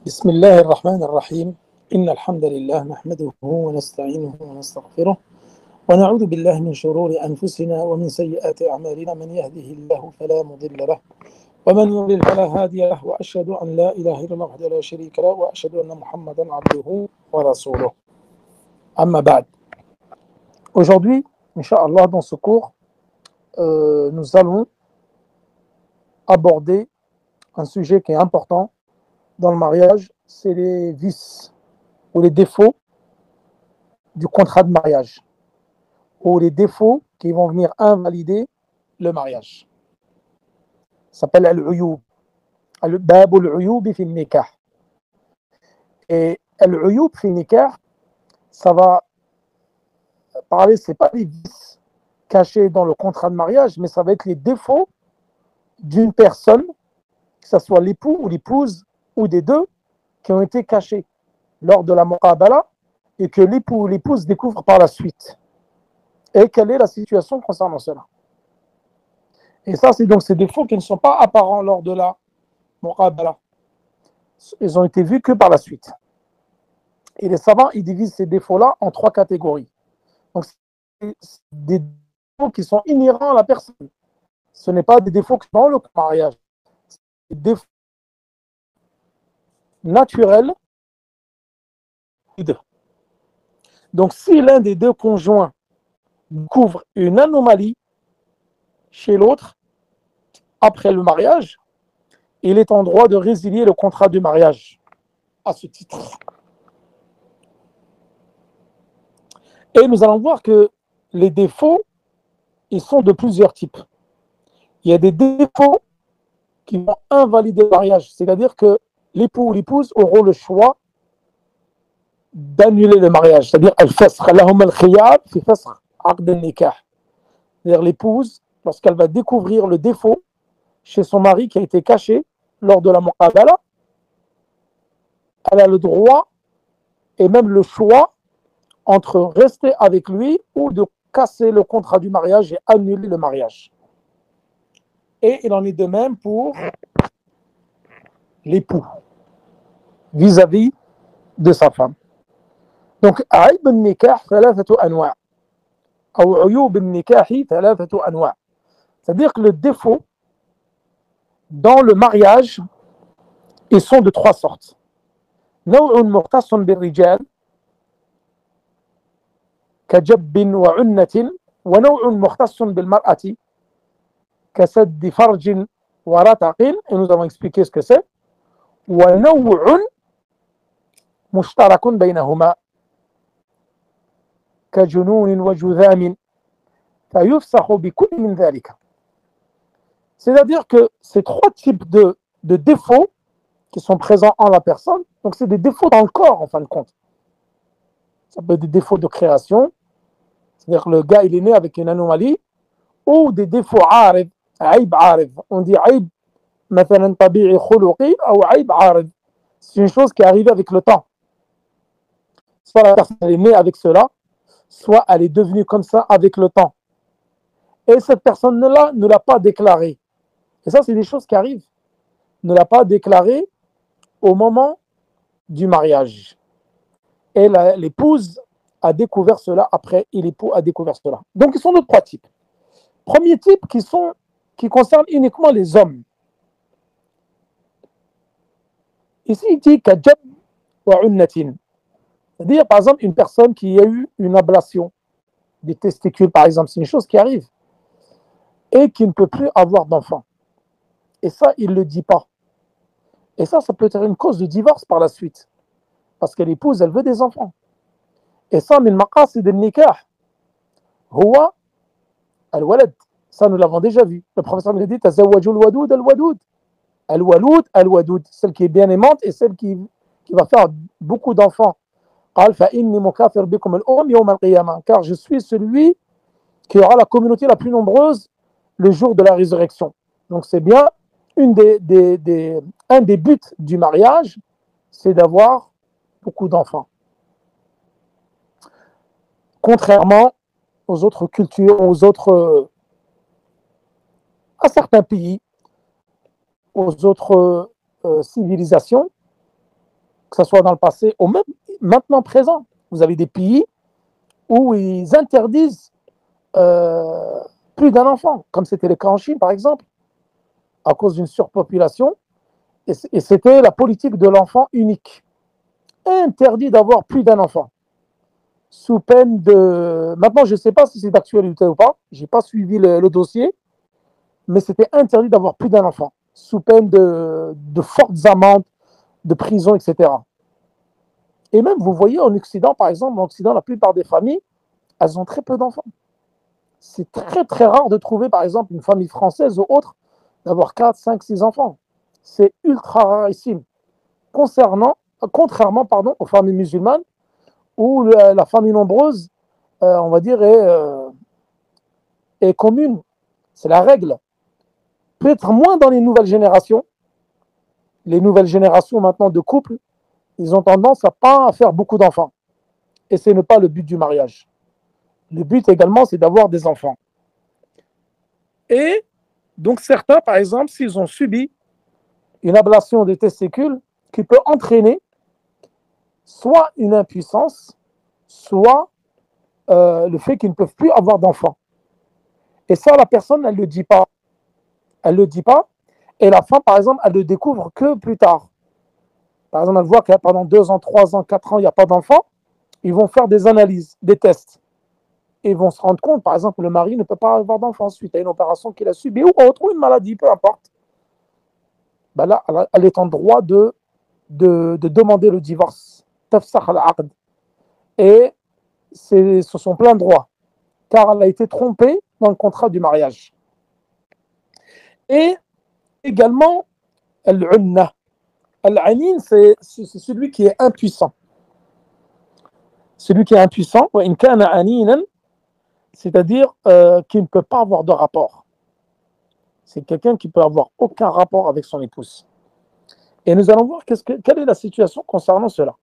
بسم الله الرحمن الرحيم إن الحمد لله نحمده ونستعينه ونستغفره ونعوذ بالله من شرور أنفسنا ومن سيئات أعمالنا من يهده الله فلا مضل له ومن يضلل فلا هادي له وأشهد أن لا إله إلا الله وحده لا شريك له وأشهد أن محمدا عبده ورسوله أما بعد. Aujourd'hui, Inch'Allah, dans ce cours, nous allons aborder un sujet qui est important dans le mariage, c'est les vices ou les défauts du contrat de mariage, ou les défauts qui vont venir invalider le mariage. Ça s'appelle al-uyub. Al-bab al-uyub fi al-nikah. Et al-uyub fi al-nikah, ça va parler, c'est pas les vices cachés dans le contrat de mariage, mais ça va être les défauts d'une personne, que ce soit l'époux ou l'épouse, ou des deux, qui ont été cachés lors de la muqabala et que l'époux ou l'épouse découvrent par la suite. Et quelle est la situation concernant cela? Et ça, c'est donc ces défauts qui ne sont pas apparents lors de la muqabala. Ils ont été vus que par la suite. Et les savants, ils divisent ces défauts-là en trois catégories. Donc, c'est des défauts qui sont inhérents à la personne. Ce n'est pas des défauts qui sont dans le mariage. C'est des défauts naturels. Donc, si l'un des deux conjoints découvre une anomalie chez l'autre après le mariage, il est en droit de résilier le contrat du mariage à ce titre. Et nous allons voir que les défauts, ils sont de plusieurs types. Il y a des défauts qui vont invalider le mariage, c'est-à-dire que l'époux ou l'épouse auront le choix d'annuler le mariage, c'est-à-dire c'est-à-dire l'épouse, lorsqu'elle va découvrir le défaut chez son mari qui a été caché lors de la muqabala, elle a le droit et même le choix entre rester avec lui ou de casser le contrat du mariage et annuler le mariage. Et il en est de même pour l'époux vis-à-vis de sa femme. Donc, عيب النكاح ثلاثة أنواع أو عيوب النكاح ثلاثة أنواع. C'est-à-dire que le défaut dans le mariage, ils sont de trois sortes. نوع مختص بالرجال كجب وعنة ونوع مختص بالمرأة كسد فرج ورتق, et nous avons expliqué ce que c'est. ونوع مشترك بينهما كجنون وجذام فيفسخ بكل من ذلك. C'est-à-dire que ces trois types de défauts qui sont présents en la personne, donc c'est des défauts dans le corps en fin de compte. Ça peut être des défauts de création, c'est-à-dire que le gars il est né avec une anomalie, ou des défauts عارض, عيب عارض. On dit عيب مثلا طبيعي خلقي أو عيب عارض. C'est une chose qui est arrivée avec le temps. Soit la personne est née avec cela, soit elle est devenue comme ça avec le temps. Et cette personne-là ne l'a pas déclaré. Et ça, c'est des choses qui arrivent. Ne l'a pas déclaré au moment du mariage. Et l'épouse a découvert cela après, et l'époux a découvert cela. Donc, ils sont de trois types. Premier type qui concerne uniquement les hommes. Ici, il dit kajab wa unnatin. C'est-à-dire, par exemple, une personne qui a eu une ablation des testicules, par exemple, c'est une chose qui arrive, et qui ne peut plus avoir d'enfant. Et ça, il ne le dit pas. Et ça peut être une cause de divorce par la suite. Parce que l'épouse, elle veut des enfants. Et ça, min maqasid al-nikah, huwa al-walad. Ça, nous l'avons déjà vu. Le professeur nous a dit, tazawwaju al-wadud al-wadud. Al-walud al-wadud. Celle qui est bien aimante et celle qui va faire beaucoup d'enfants. Car je suis celui qui aura la communauté la plus nombreuse le jour de la résurrection. Donc c'est bien un des buts du mariage, c'est d'avoir beaucoup d'enfants. Contrairement aux autres cultures, à certains pays, aux autres civilisations, que ce soit dans le passé ou même maintenant présent. Vous avez des pays où ils interdisent plus d'un enfant, comme c'était le cas en Chine, par exemple, à cause d'une surpopulation. Et c'était la politique de l'enfant unique. Interdit d'avoir plus d'un enfant. Sous peine de... Maintenant, je ne sais pas si c'est d'actualité ou pas. Je n'ai pas suivi le dossier. Mais c'était interdit d'avoir plus d'un enfant. Sous peine de fortes amendes, de prison, etc. Et même, vous voyez, en Occident, par exemple, en Occident, la plupart des familles, elles ont très peu d'enfants. C'est très, très rare de trouver, par exemple, une famille française ou autre, d'avoir 4, 5, 6 enfants. C'est ultra rarissime. Contrairement aux familles musulmanes, où la famille nombreuse, on va dire, est commune. C'est la règle. Peut-être moins dans les nouvelles générations. Les nouvelles générations maintenant de couples, ils ont tendance à pas faire beaucoup d'enfants. Et ce n'est pas le but du mariage. Le but également, c'est d'avoir des enfants. Et donc certains, par exemple, s'ils ont subi une ablation des testicules qui peut entraîner soit une impuissance, soit le fait qu'ils ne peuvent plus avoir d'enfants. Et ça, la personne, elle ne le dit pas. Elle ne le dit pas. Et la femme, par exemple, elle le découvre que plus tard. Par exemple, elle voit que pendant 2 ans, 3 ans, 4 ans, il n'y a pas d'enfant. Ils vont faire des analyses, des tests. Et ils vont se rendre compte, par exemple, que le mari ne peut pas avoir d'enfant suite à une opération qu'il a subie ou autre, ou une maladie, peu importe. Ben là, elle est en droit de demander le divorce. Tafsakh al-aqd. Et c'est son plein droit, car elle a été trompée dans le contrat du mariage. Et également, al-unna. Al-anin, c'est celui qui est impuissant. Celui qui est impuissant, c'est-à-dire qui ne peut pas avoir de rapport. C'est quelqu'un qui peut avoir aucun rapport avec son épouse. Et nous allons voir quelle est la situation concernant cela.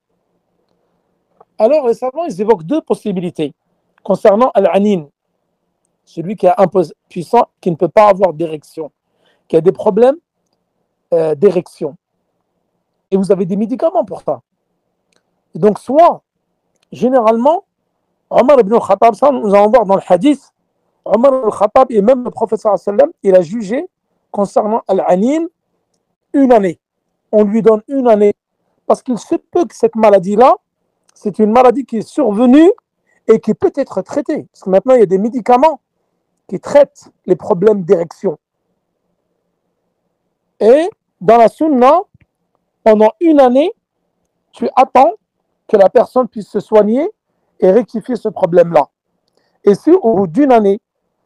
Alors, les savants, ils évoquent 2 possibilités concernant al-anin, celui qui est impuissant, qui ne peut pas avoir d'érection, qui a des problèmes d'érection. Et vous avez des médicaments pour ça. Et donc, soit, généralement, Omar ibn al-Khattab, ça nous allons voir dans le hadith, Omar ibn al-Khattab et même le prophète sallallahu alayhi wa sallam, il a jugé concernant al-anin 1 année. On lui donne 1 année parce qu'il se peut que cette maladie-là, c'est une maladie qui est survenue et qui peut être traitée. Parce que maintenant, il y a des médicaments qui traitent les problèmes d'érection. Et dans la sunna, pendant 1 année, tu attends que la personne puisse se soigner et rectifier ce problème-là. Et si au bout d'1 année,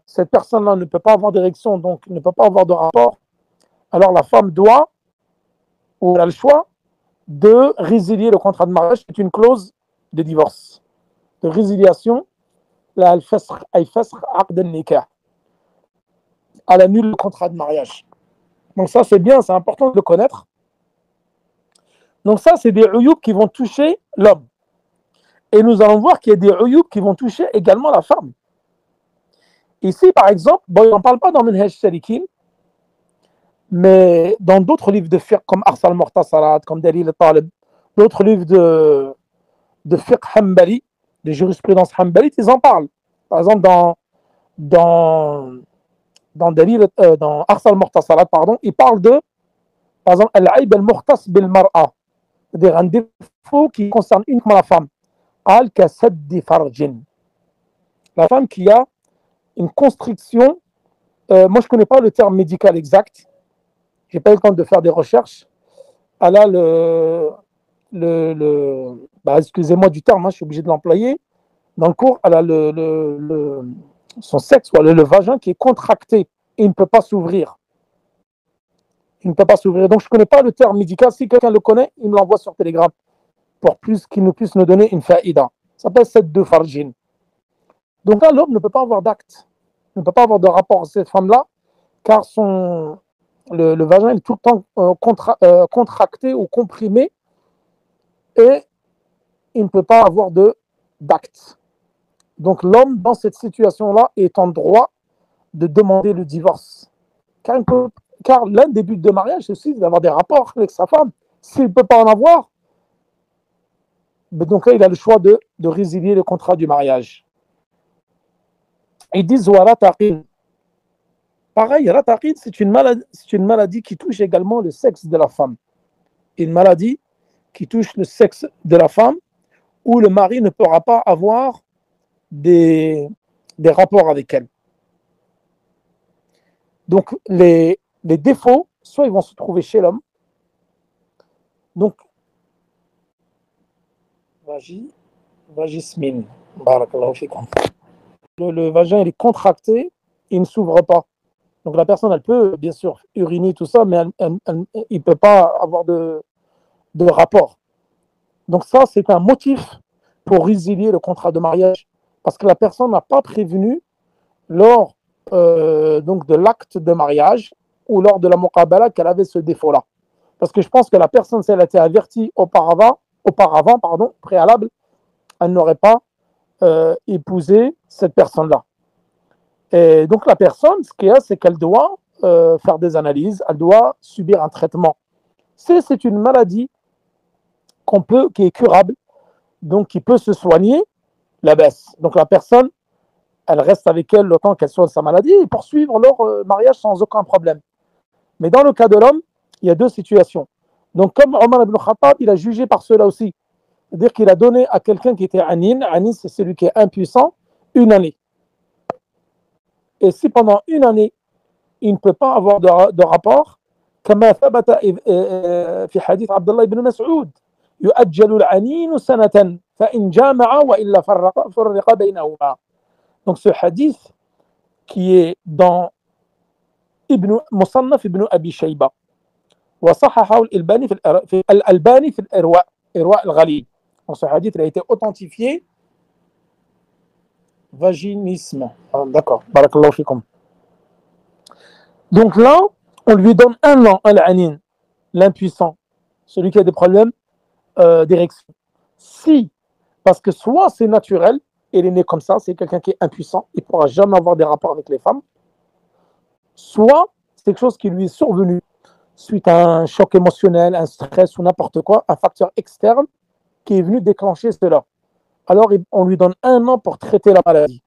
cette personne-là ne peut pas avoir d'érection, donc ne peut pas avoir de rapport, alors la femme doit, ou elle a le choix, de résilier le contrat de mariage. C'est une clause de divorce, de résiliation. Elle annule le contrat de mariage. Donc ça, c'est bien, c'est important de le connaître. Donc ça, c'est des uyub qui vont toucher l'homme. Et nous allons voir qu'il y a des uyub qui vont toucher également la femme. Ici, par exemple, bon, on n'en parle pas dans Minhaj Salikin, mais dans d'autres livres de fiqh, comme Ars al-Muhtasarat, comme Dalil al-Talib, d'autres livres de fiqh Hanbali, de jurisprudence Hanbali, ils en parlent. Par exemple, dans Ars al-Muhtasarat, pardon, il parle de, par exemple, al-aib al-muhtas bil-mar'a, c'est-à-dire un défaut qui concerne uniquement la femme. Al-kasaddi farjin. La femme qui a une constriction, moi je ne connais pas le terme médical exact, je n'ai pas eu le temps de faire des recherches. Elle a excusez-moi du terme, je suis obligé de l'employer. Dans le cours, elle a son sexe, le vagin qui est contracté et il ne peut pas s'ouvrir. Il ne peut pas s'ouvrir. Donc je ne connais pas le terme médical. Si quelqu'un le connaît, il me l'envoie sur Telegram pour qu'il nous puisse nous donner une faïda. Ça s'appelle cette 2 farjin. Donc là, l'homme ne peut pas avoir d'acte, ne peut pas avoir de rapport avec cette femme-là, car le vagin est tout le temps contracté ou comprimé et il ne peut pas avoir d'acte. Donc l'homme, dans cette situation-là, est en droit de demander le divorce. Car l'un des buts de mariage, c'est aussi d'avoir des rapports avec sa femme. S'il ne peut pas en avoir, Donc là, il a le choix de résilier le contrat du mariage. Ils disent Warataqin. Pareil, Rataqin, c'est une maladie qui touche également le sexe de la femme. Une maladie qui touche le sexe de la femme où le mari ne pourra pas avoir des rapports avec elle. Donc, les défauts, soit ils vont se trouver chez l'homme. Donc, vagismine. Le vagin, il est contracté, il ne s'ouvre pas. Donc, la personne, elle peut, bien sûr, uriner, tout ça, mais il ne peut pas avoir de rapport. Donc, ça, c'est un motif pour résilier le contrat de mariage. Parce que la personne n'a pas prévenu lors donc de l'acte de mariage ou lors de la muqabala qu'elle avait ce défaut-là. Parce que je pense que la personne, si elle a été avertie auparavant, préalable, elle n'aurait pas épousé cette personne-là. Et donc la personne, ce qu'il y a, c'est qu'elle doit faire des analyses, elle doit subir un traitement. C'est une maladie qui est curable, donc qui peut se soigner, la baisse. Donc la personne, elle reste avec elle le temps qu'elle soigne sa maladie et poursuivre leur mariage sans aucun problème. Mais dans le cas de l'homme, il y a deux situations. Donc comme Omar ibn Khattab, il a jugé par cela aussi. C'est-à-dire qu'il a donné à quelqu'un qui était anin, c'est celui qui est impuissant, une année. Et si pendant une année, il ne peut pas avoir de rapport, كما ثبت في حديث عبد الله بن مسعود يؤجل العنين سنة فإن جامع وإلا فرق بينهما. Donc ce hadith qui est dans مصنف ابن أبي شيبة وصححه الألباني في إرواء الغليل. Donc ce hadith il a été authentifié. Vaginisme. Ah, d'accord. Barakallahu fikum. Donc là, on lui donne un an, al-anin, l'impuissant, celui qui a des problèmes d'érection. Si, parce que soit c'est naturel, il est né comme ça, c'est quelqu'un qui est impuissant, il ne pourra jamais avoir des rapports avec les femmes, soit c'est quelque chose qui lui est survenu suite à un choc émotionnel, un stress ou n'importe quoi, un facteur externe qui est venu déclencher cela. Alors on lui donne un an pour traiter la maladie.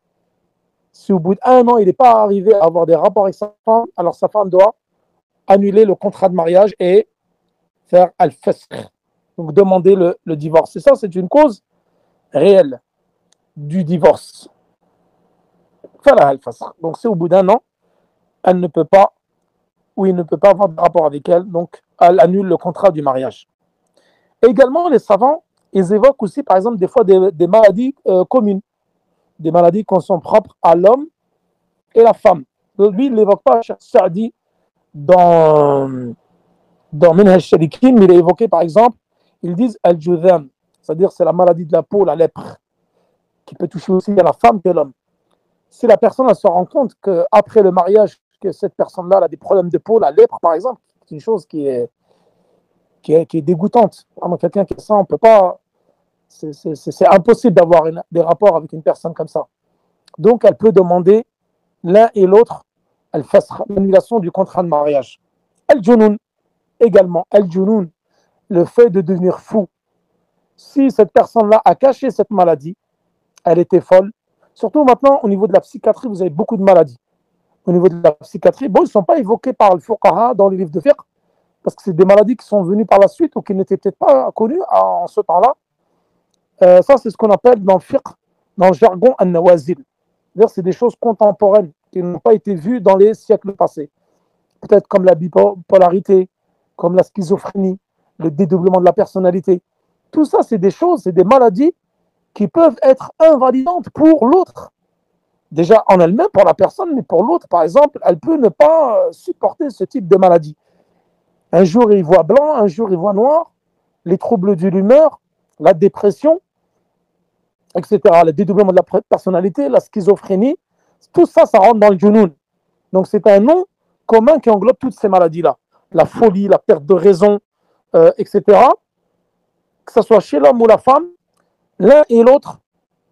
Si au bout d'un an, il n'est pas arrivé à avoir des rapports avec sa femme, alors sa femme doit annuler le contrat de mariage et faire al-fasq, donc demander le divorce. Et ça, c'est une cause réelle du divorce. Faire al-fasq. Donc c'est au bout d'un an, elle ne peut pas, ou il ne peut pas avoir de rapport avec elle, donc elle annule le contrat du mariage. Et également, les savants, ils évoquent aussi, par exemple, des fois des maladies communes, des maladies qui sont propres à l'homme et la femme. Donc, lui, il ne l'évoque pas, Cheikh Saadi, dans Minhaj Shalikin, mais il est évoqué, par exemple, ils disent Al-Judham, c'est-à-dire c'est la maladie de la peau, la lèpre, qui peut toucher aussi bien la femme que l'homme. Si la personne elle se rend compte qu'après le mariage, que cette personne-là a des problèmes de peau, la lèpre, par exemple, c'est une chose qui est dégoûtante. Quelqu'un qui a ça, on peut pas. C'est impossible d'avoir des rapports avec une personne comme ça. Donc, elle peut demander l'un et l'autre l'annulation du contrat de mariage. Al-Junoun, également. Al-Junoun, le fait de devenir fou. Si cette personne-là a caché cette maladie, elle était folle. Surtout maintenant, au niveau de la psychiatrie, vous avez beaucoup de maladies. Au niveau de la psychiatrie, bon, ils ne sont pas évoqués par le fuqaha dans les livres de fiqh, parce que c'est des maladies qui sont venues par la suite ou qui n'étaient peut-être pas connues en ce temps-là. Ça, c'est ce qu'on appelle dans le fiqh, dans le jargon, an-nawazil. C'est des choses contemporaines qui n'ont pas été vues dans les siècles passés. Peut-être comme la bipolarité, comme la schizophrénie, le dédoublement de la personnalité. Tout ça, c'est des choses, c'est des maladies qui peuvent être invalidantes pour l'autre. Déjà en elle-même, pour la personne, mais pour l'autre, par exemple, elle peut ne pas supporter ce type de maladie. Un jour, il voit blanc, un jour, il voit noir, les troubles de l'humeur, la dépression, etc., le dédoublement de la personnalité, la schizophrénie, tout ça, ça rentre dans le junoun. Donc, c'est un nom commun qui englobe toutes ces maladies-là. La folie, la perte de raison, etc. Que ce soit chez l'homme ou la femme, l'un et l'autre,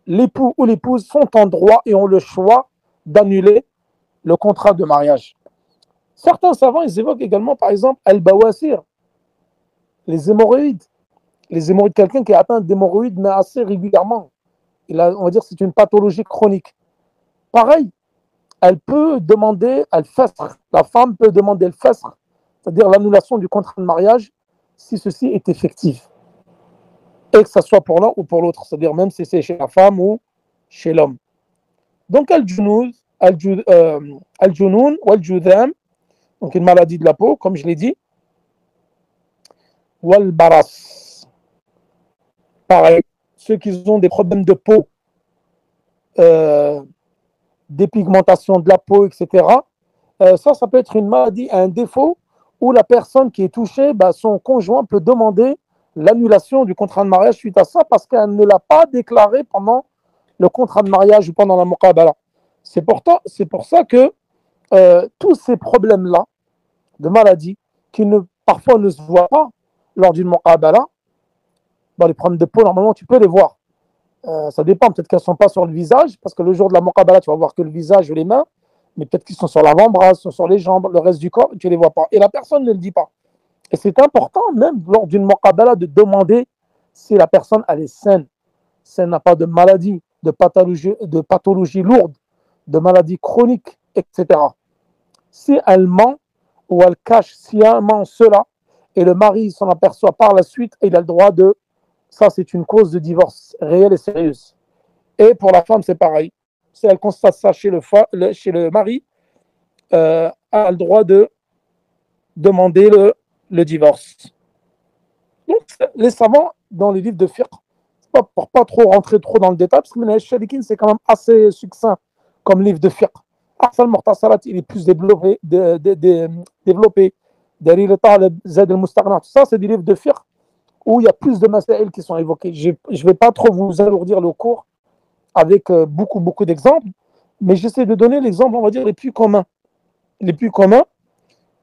l'époux ou l'épouse sont en droit et ont le choix d'annuler le contrat de mariage. Certains savants, ils évoquent également, par exemple, al-bawasir, les hémorroïdes. Les hémorroïdes, quelqu'un qui est atteint d'hémorroïdes, mais assez régulièrement. On va dire que c'est une pathologie chronique. Pareil, elle peut demander le festre. La femme peut demander le festre, c'est-à-dire l'annulation du contrat de mariage, si ceci est effectif. Et que ce soit pour l'un ou pour l'autre, c'est-à-dire même si c'est chez la femme ou chez l'homme. Donc, al-junoun ou al-judham, donc une maladie de la peau, comme je l'ai dit, ou al-baras. Pareil, ceux qui ont des problèmes de peau, dépigmentation de la peau, etc. Ça peut être une maladie, un défaut où la personne qui est touchée, son conjoint peut demander l'annulation du contrat de mariage suite à ça parce qu'elle ne l'a pas déclaré pendant le contrat de mariage ou pendant la muqabala. C'est pour ça que tous ces problèmes-là de maladie qui parfois ne se voient pas lors d'une muqabala, les problèmes de peau, normalement, tu peux les voir. Ça dépend, peut-être qu'elles ne sont pas sur le visage, parce que le jour de la muqabala, tu vas voir que le visage ou les mains, mais peut-être qu'ils sont sur l'avant-bras, sont sur les jambes, le reste du corps, tu ne les vois pas. Et la personne ne le dit pas. Et c'est important, même lors d'une muqabala, de demander si la personne elle est saine, si elle n'a pas de maladie, de pathologie lourde, de maladie chronique, etc. Si elle ment ou elle cache sciemment cela, et le mari s'en aperçoit par la suite, il a le droit de... Ça, c'est une cause de divorce réelle et sérieuse. Et pour la femme, c'est pareil. Si elle constate ça chez le mari, a le droit de demander le divorce. Donc, les savants, dans les livres de fiqh, pour ne pas trop rentrer trop dans le détail, parce que Minhaj Shalikin, c'est quand même assez succinct comme livre de fiqh. Ahsan al-Muhtasarat, il est plus développé. Dalil al-Talib, Zad al-Mustaghnat. Ça, c'est des livres de fiqh où il y a plus de masaïl qui sont évoqués. Je ne vais pas trop vous alourdir le cours avec beaucoup d'exemples, mais j'essaie de donner l'exemple, on va dire, les plus communs. Les plus communs,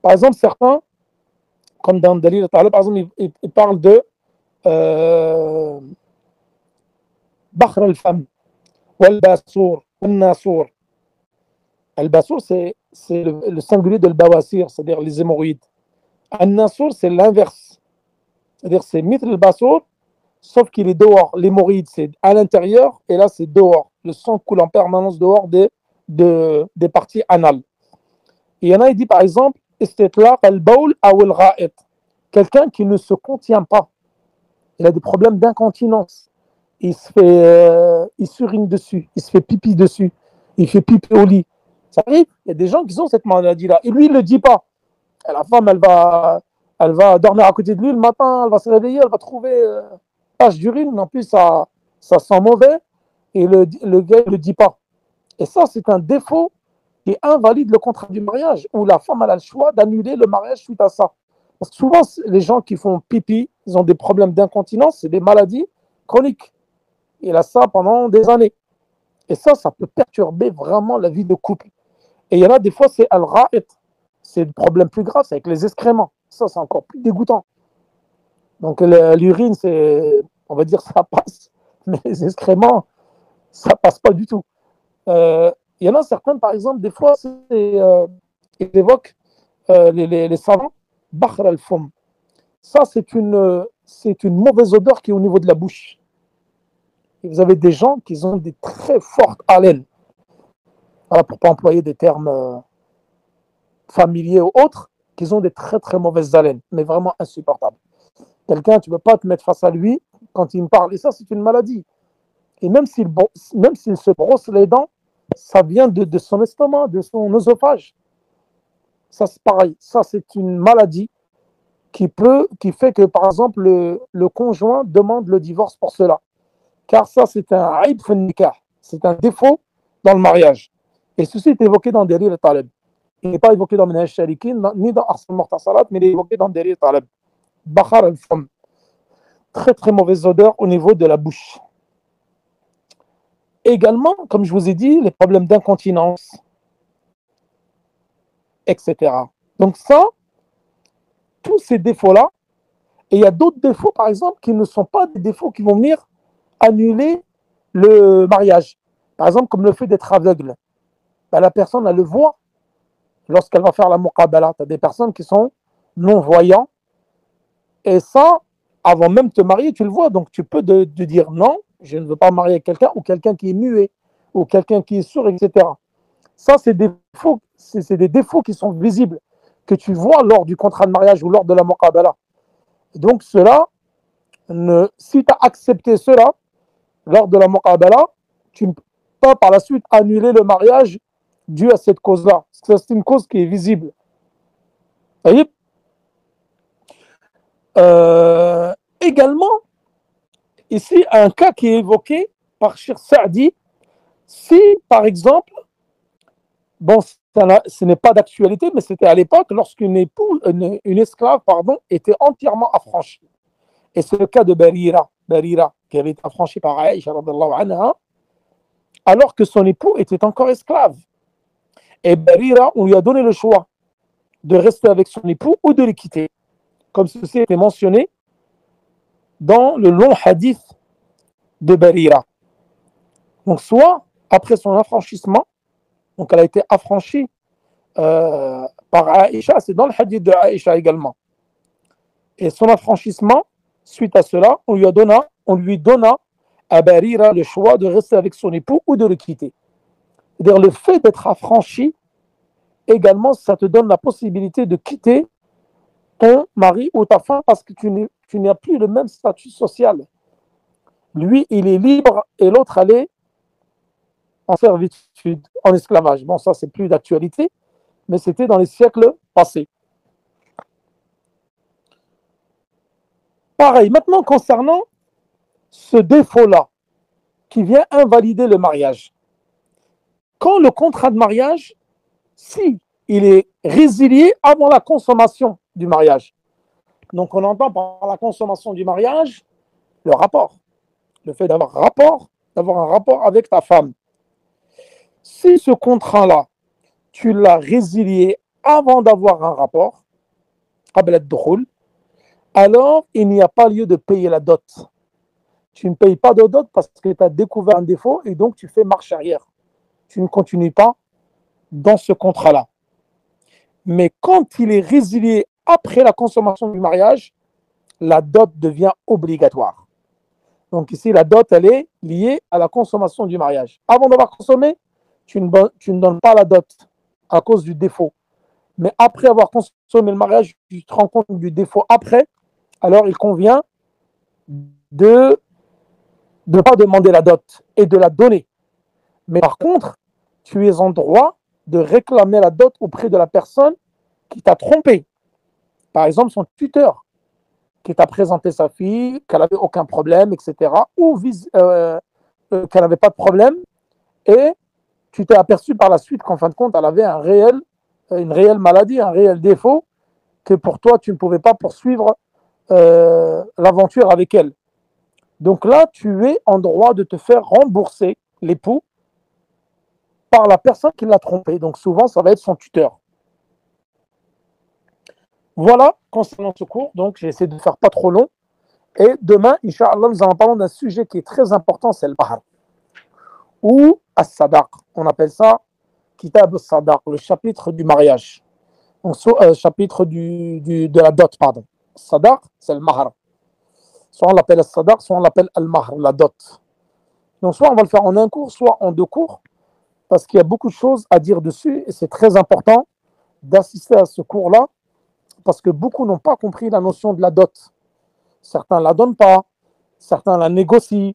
par exemple, certains, comme dans Dalil al-Talib, par exemple, ils parlent de Bakhr al-Fam, wal-Basour, wal-Nasour. Al-Basour, c'est le singulier de l'Bawasir, c'est-à-dire les hémorroïdes. Al-Nasour, c'est l'inverse. C'est-à-dire c'est mithl al-Basour, sauf qu'il est dehors. L'hémorroïde, c'est à l'intérieur, et là, c'est dehors. Le sang coule en permanence dehors des parties anales. Et il y en a, il dit par exemple, istitlaq al-bawl aw al-ra'it. Quelqu'un qui ne se contient pas. Il a des problèmes d'incontinence. Il s'urine dessus, il se fait pipi dessus, il fait pipi au lit. Ça arrive, il y a des gens qui ont cette maladie-là. Et lui, il ne le dit pas. Et la femme, elle va dormir à côté de lui le matin, elle va se réveiller, elle va trouver tache d'urine. En plus, ça sent mauvais. Et le gars, il ne le dit pas. Et ça, c'est un défaut qui invalide le contrat du mariage, où la femme elle a le choix d'annuler le mariage suite à ça. Parce que souvent, les gens qui font pipi, ils ont des problèmes d'incontinence, c'est des maladies chroniques. Il a ça pendant des années. Et ça peut perturber vraiment la vie de couple. Et il y en a des fois, c'est al-ra'it. C'est le problème plus grave, c'est avec les excréments. Ça, c'est encore plus dégoûtant. Donc, l'urine, on va dire, ça passe. Mais les excréments, ça passe pas du tout. Il y en a certains, par exemple, des fois, ils évoquent les savants, Bakhr al-Fum. Ça, c'est une mauvaise odeur qui est au niveau de la bouche. Et vous avez des gens qui ont des très fortes haleines. Voilà, pour ne pas employer des termes familiers ou autres, qui ont des très très mauvaises haleines, mais vraiment insupportables. Quelqu'un, tu ne peux pas te mettre face à lui quand il me parle. Et ça, c'est une maladie. Et même s'il se brosse les dents, ça vient de son estomac, de son œsophage. Ça, c'est pareil. Ça, c'est une maladie qui fait que, par exemple, le conjoint demande le divorce pour cela. Car ça, c'est un aïb fi nikah. C'est un défaut dans le mariage. Et ceci est évoqué dans Dalil al-Talib. Il n'est pas évoqué dans Minhaj Shalikin, ni dans Ahsan al-Muhtasarat, mais il est évoqué dans Dalil al-Talib. Bakhr al-Fam. Très, très mauvaise odeur au niveau de la bouche. Également, comme je vous ai dit, les problèmes d'incontinence, etc. Donc ça, tous ces défauts-là, et il y a d'autres défauts, par exemple, qui ne sont pas des défauts qui vont venir annuler le mariage. Par exemple, comme le fait d'être aveugle. La personne, elle le voit lorsqu'elle va faire la muqabala. Tu as des personnes qui sont non-voyants. Et ça, avant même de te marier, tu le vois. Donc, tu peux de dire non, je ne veux pas marier quelqu'un, ou quelqu'un qui est muet, ou quelqu'un qui est sourd, etc. Ça, c'est des défauts qui sont visibles, que tu vois lors du contrat de mariage ou lors de la muqabala. Donc, si tu as accepté cela lors de la muqabala, tu ne peux pas par la suite annuler le mariage dû à cette cause-là. C'est une cause qui est visible. Vous voyez, également, ici, un cas qui est évoqué par Cheikh Saadi, si, par exemple, bon, ce n'est pas d'actualité, mais c'était à l'époque lorsqu'une une esclave, était entièrement affranchie. Et c'est le cas de Barira, qui avait été affranchie par Aïcha, alors que son époux était encore esclave. Et Barira, on lui a donné le choix de rester avec son époux ou de le quitter, comme ceci était mentionné dans le long hadith de Barira. Donc, soit après son affranchissement, donc elle a été affranchie par Aïcha, c'est dans le hadith de Aïcha également. Et son affranchissement, suite à cela, on lui donna à Barira le choix de rester avec son époux ou de le quitter. C'est-à-dire le fait d'être affranchi, également, ça te donne la possibilité de quitter ton mari ou ta femme parce que tu n'as plus le même statut social. Lui, il est libre et l'autre, elle est en servitude, en esclavage. Bon, ça, c'est plus d'actualité, mais c'était dans les siècles passés. Pareil, maintenant, concernant ce défaut-là, qui vient invalider le mariage. Quand le contrat de mariage, si il est résilié avant la consommation du mariage. Donc, on entend par la consommation du mariage le rapport, le fait d'avoir un rapport avec ta femme. Si ce contrat-là, tu l'as résilié avant d'avoir un rapport, alors il n'y a pas lieu de payer la dot. Tu ne payes pas de dot parce que tu as découvert un défaut et donc tu fais marche arrière. Tu ne continues pas dans ce contrat-là. Mais quand il est résilié après la consommation du mariage, la dot devient obligatoire. Donc ici, la dot, elle est liée à la consommation du mariage. Avant d'avoir consommé, tu ne donnes pas la dot à cause du défaut. Mais après avoir consommé le mariage, tu te rends compte du défaut après, alors il convient de ne pas demander la dot et de la donner. Mais par contre, tu es en droit de réclamer la dot auprès de la personne qui t'a trompé. Par exemple, son tuteur, qui t'a présenté sa fille, qu'elle n'avait aucun problème, etc. Ou qu'elle n'avait pas de problème, et tu t'es aperçu par la suite qu'en fin de compte, elle avait une réelle maladie, un réel défaut, que pour toi, tu ne pouvais pas poursuivre l'aventure avec elle. Donc là, tu es en droit de te faire rembourser l'époux par la personne qui l'a trompé. Donc souvent, ça va être son tuteur. Voilà concernant ce cours. Donc j'ai essayé de faire pas trop long. Et demain, Inch'Allah, nous allons parler d'un sujet qui est très important, c'est le mahar. Ou as-sadaq. On appelle ça Kitab as-sadaq, le chapitre du mariage. Donc, chapitre de la dot, pardon. Sadaq, c'est le mahar. Soit on l'appelle as-sadaq, soit on l'appelle al-mahar, la dot. Donc soit on va le faire en un cours, soit en deux cours, parce qu'il y a beaucoup de choses à dire dessus, et c'est très important d'assister à ce cours-là, parce que beaucoup n'ont pas compris la notion de la dot. Certains ne la donnent pas, certains la négocient,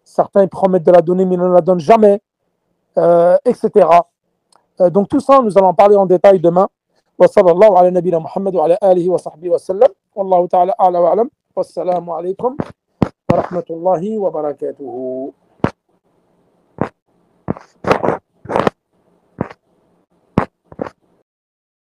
certains ils promettent de la donner mais ne la donnent jamais, etc. Donc tout ça, nous allons en parler en détail demain. Wa sallallahu ala nabina Muhammad wa ala alihi wa sahbihi wa sallam. Wallahu ta'ala a'la wa alam. Wassalamu alaikum wa rahmatullahi wa barakatuhu.